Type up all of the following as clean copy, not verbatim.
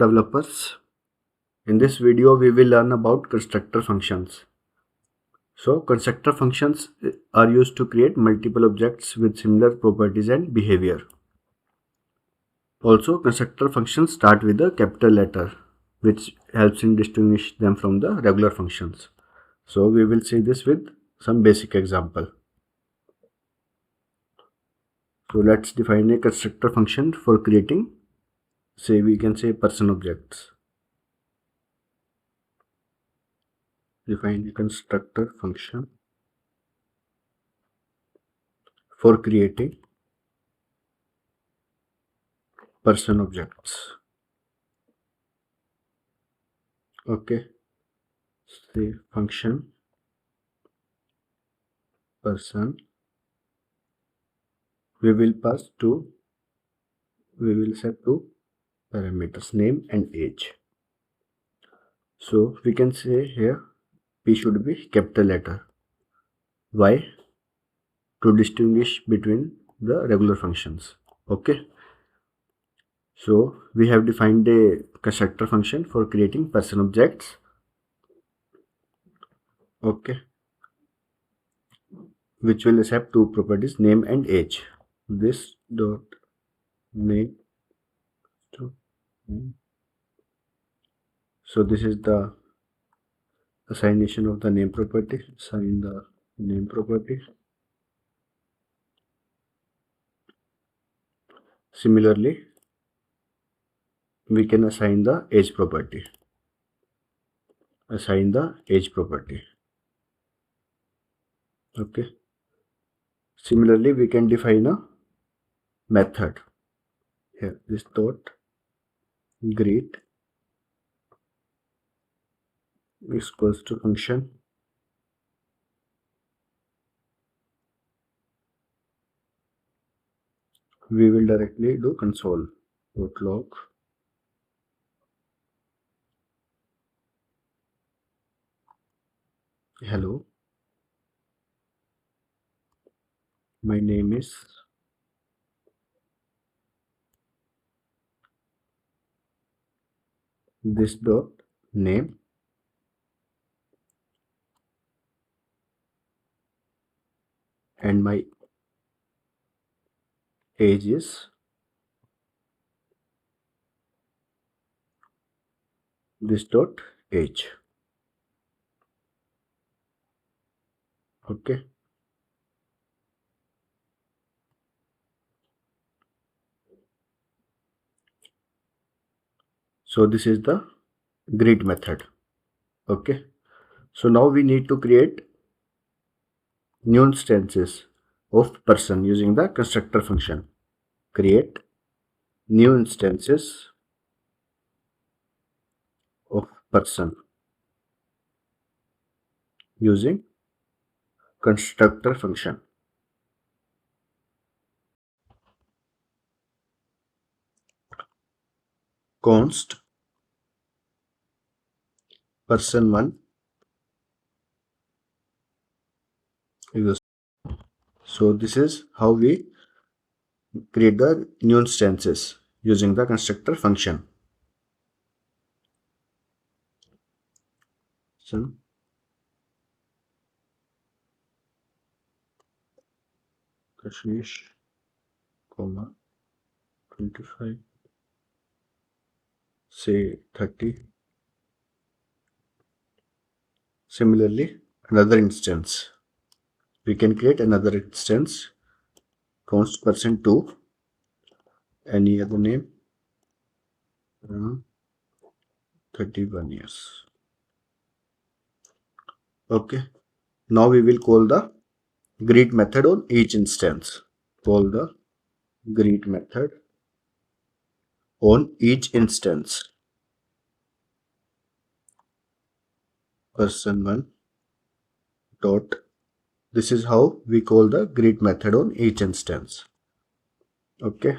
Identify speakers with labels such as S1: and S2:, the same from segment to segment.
S1: developers. In this video we will learn about constructor functions. So constructor functions are used to create multiple objects with similar properties and behavior. Also, constructor functions start with a capital letter, which helps in distinguish them from the regular functions. So we will see this with some basic example. So let's define a constructor function for creating, say we can say person objects. Define a constructor function for creating person objects. Okay, say function person, we will set two parameters, name and age. So we can say here P should be capital letter. Why? To distinguish between the regular functions. Okay. So we have defined a constructor function for creating person objects. Okay. Which will accept two properties, name and age. This dot name. So this is the assignation of the name property. Assign the name property. Similarly, we can assign the age property. Assign the age property. Okay. Similarly, we can define a method. Here, this dot greet is equals to function we will directly do console.log hello, my name is this dot name and my age is this dot age. Okay. So this is the greet method. Okay. So now we need to create new instances of person using the constructor function. Create new instances of person using constructor function. Const person1 is. So this is how we create the new instances using the constructor function. So Kashish, comma 25, say 30. Similarly, another instance. We can create another instance, const person2, any other name, 31 years. Okay. Now we will call the greet method on each instance. Call the greet method on each instance. Person1 dot. This is how we call the greet method on each instance. Okay.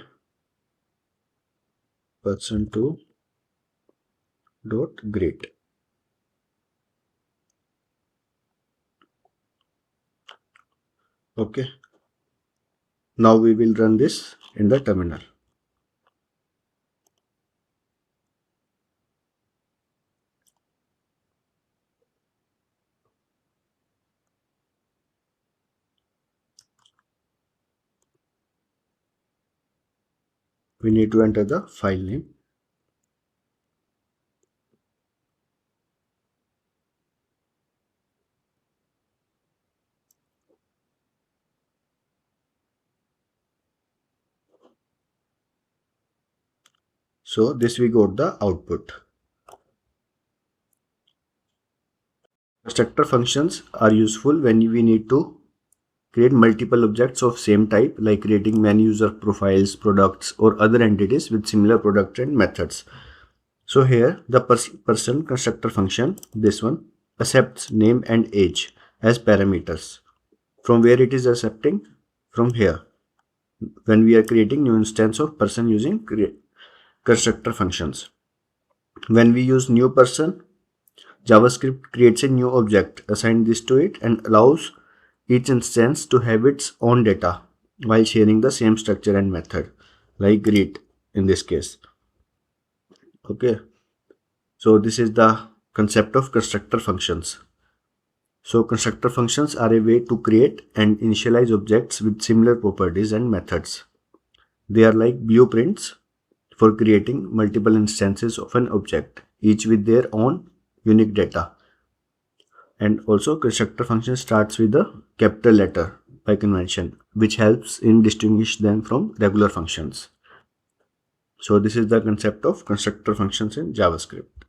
S1: Person2 dot greet. Okay. Now we will run this in the terminal. we need to enter the file name. So this we got the output. Constructor functions are useful when we need to create multiple objects of same type, like creating many user profiles, products, or other entities with similar product and methods. So here the person constructor function, this one, accepts name and age as parameters. From where it is accepting? From here. When we are creating new instance of person using constructor functions. When we use new person, JavaScript creates a new object, assign this to it, and allows each instance to have its own data while sharing the same structure and method, like greet in this case. Okay, so this is the concept of constructor functions. So constructor functions are a way to create and initialize objects with similar properties and methods. They are like blueprints for creating multiple instances of an object, each with their own unique data. And also constructor function starts with a capital letter by convention, which helps in distinguish them from regular functions. So this is the concept of constructor functions in JavaScript.